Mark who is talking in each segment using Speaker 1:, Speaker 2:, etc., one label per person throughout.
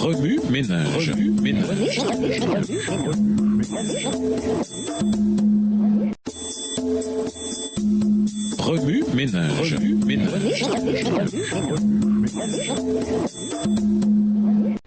Speaker 1: Remue ménage. Remue ménage.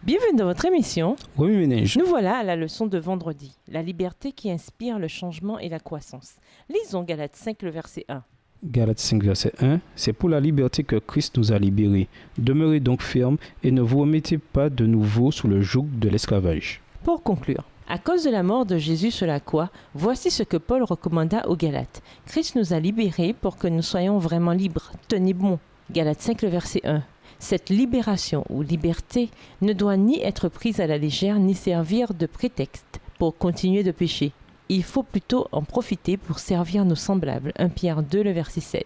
Speaker 2: Bienvenue dans votre émission.
Speaker 3: Remue ménage.
Speaker 2: Nous voilà à la leçon de vendredi. La liberté qui inspire le changement et la croissance. Lisons Galates 5, le verset 1.
Speaker 3: Galates 5, verset 1. C'est pour la liberté que Christ nous a libérés. Demeurez donc fermes et ne vous remettez pas de nouveau sous le joug de l'esclavage.
Speaker 2: Pour conclure, à cause de la mort de Jésus sur la croix, voici ce que Paul recommanda aux Galates. Christ nous a libérés pour que nous soyons vraiment libres. Tenez bon. Galates 5, le verset 1. Cette libération ou liberté ne doit ni être prise à la légère ni servir de prétexte pour continuer de pécher. Il faut plutôt en profiter pour servir nos semblables. 1 Pierre 2, le verset 16.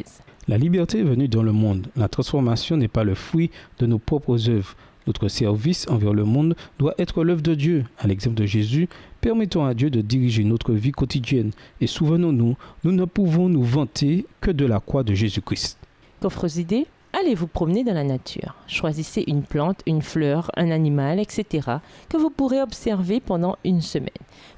Speaker 3: La liberté est venue dans le monde. La transformation n'est pas le fruit de nos propres œuvres. Notre service envers le monde doit être l'œuvre de Dieu. À l'exemple de Jésus, permettons à Dieu de diriger notre vie quotidienne. Et souvenons-nous, nous ne pouvons nous vanter que de la croix de Jésus-Christ.
Speaker 2: Qu'offres idées ? Allez vous promener dans la nature. Choisissez une plante, une fleur, un animal, etc. que vous pourrez observer pendant une semaine.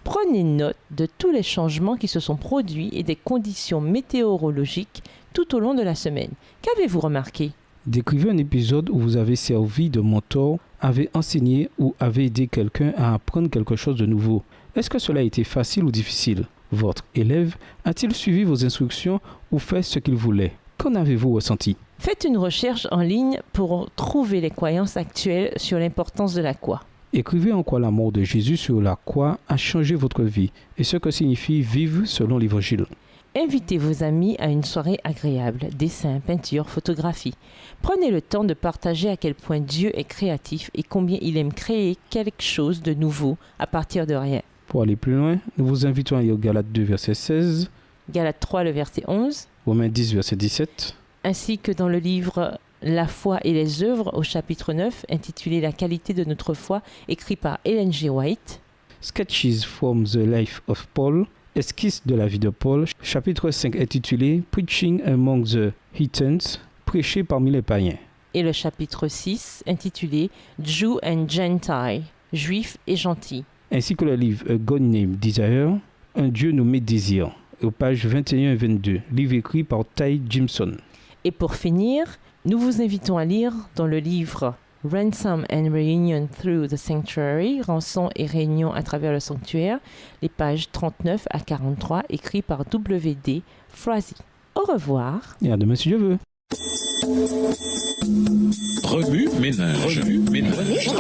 Speaker 2: Prenez note de tous les changements qui se sont produits et des conditions météorologiques tout au long de la semaine. Qu'avez-vous remarqué ?
Speaker 3: Décrivez un épisode où vous avez servi de mentor, avez enseigné ou avez aidé quelqu'un à apprendre quelque chose de nouveau. Est-ce que cela a été facile ou difficile ? Votre élève a-t-il suivi vos instructions ou fait ce qu'il voulait ? Qu'en avez-vous ressenti ?
Speaker 2: Faites une recherche en ligne pour trouver les croyances actuelles sur l'importance de la croix.
Speaker 3: Écrivez en quoi la mort de Jésus sur la croix a changé votre vie et ce que signifie vivre selon l'Évangile.
Speaker 2: Invitez vos amis à une soirée agréable, dessin, peinture, photographie. Prenez le temps de partager à quel point Dieu est créatif et combien il aime créer quelque chose de nouveau à partir de rien.
Speaker 3: Pour aller plus loin, nous vous invitons à lire Galates 2, verset 16,
Speaker 2: Galates 3, le verset 11,
Speaker 3: Romains 10, verset 17,
Speaker 2: ainsi que dans le livre La foi et les œuvres au chapitre 9, intitulé La qualité de notre foi, écrit par Ellen G. White,
Speaker 3: Sketches from the Life of Paul, Esquisse de la vie de Paul, chapitre 5 intitulé Preaching Among the Heathens, prêcher parmi les païens.
Speaker 2: et le chapitre 6, intitulé Jew and Gentile, juifs et gentils,
Speaker 3: Ainsi que le livre A God Named Desire, Un Dieu nommé désir, aux pages 21 et 22, livre écrit par Ty Jimson.
Speaker 2: Et pour finir, nous vous invitons à lire dans le livre Ransom and Reunion Through the Sanctuary, Rançon et réunion à travers le sanctuaire, les pages 39 à 43, écrits par W.D. Frazee. Au revoir.
Speaker 3: Et à demain si Dieu veut.
Speaker 1: Remue ménage. Remue ménage.